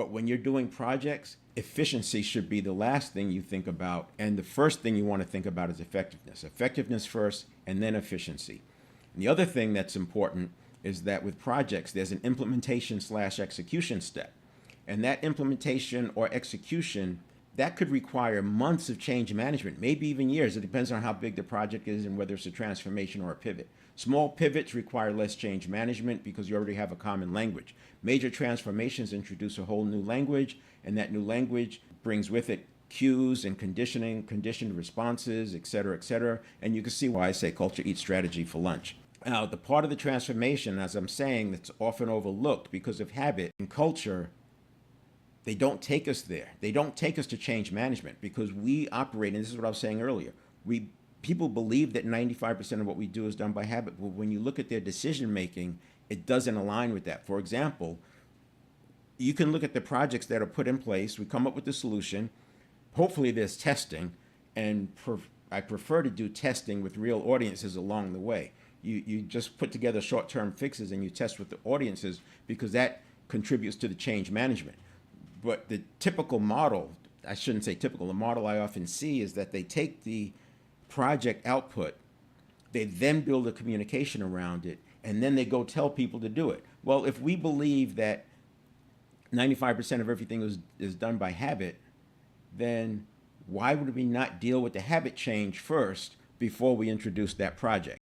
But when you're doing projects, efficiency should be the last thing you think about. And the first thing you want to think about is effectiveness. Effectiveness first, and then efficiency. And the other thing that's important is that with projects, there's an implementation/execution step. And that implementation or execution, that could require months of change management, maybe even years. It depends on how big the project is and whether it's a transformation or a pivot. Small pivots require less change management because you already have a common language. Major transformations introduce a whole new language, and that new language brings with it cues and conditioning, conditioned responses, et cetera, and you can see why I say culture eats strategy for lunch. Now, the part of the transformation, as I'm saying, that's often overlooked because of habit and culture, they don't take us there. They don't take us to change management because we operate, and this is what I was saying earlier, people believe that 95% of what we do is done by habit. But when you look at their decision making, it doesn't align with that. For example, you can look at the projects that are put in place. We come up with the solution. Hopefully there's testing, and I prefer to do testing with real audiences along the way. You just put together short-term fixes and you test with the audiences because that contributes to the change management. But the typical model, I shouldn't say typical, the model I often see is that they take the project output, they then build a communication around it, and then they go tell people to do it. Well, if we believe that 95% of everything is done by habit, then why would we not deal with the habit change first before we introduce that project?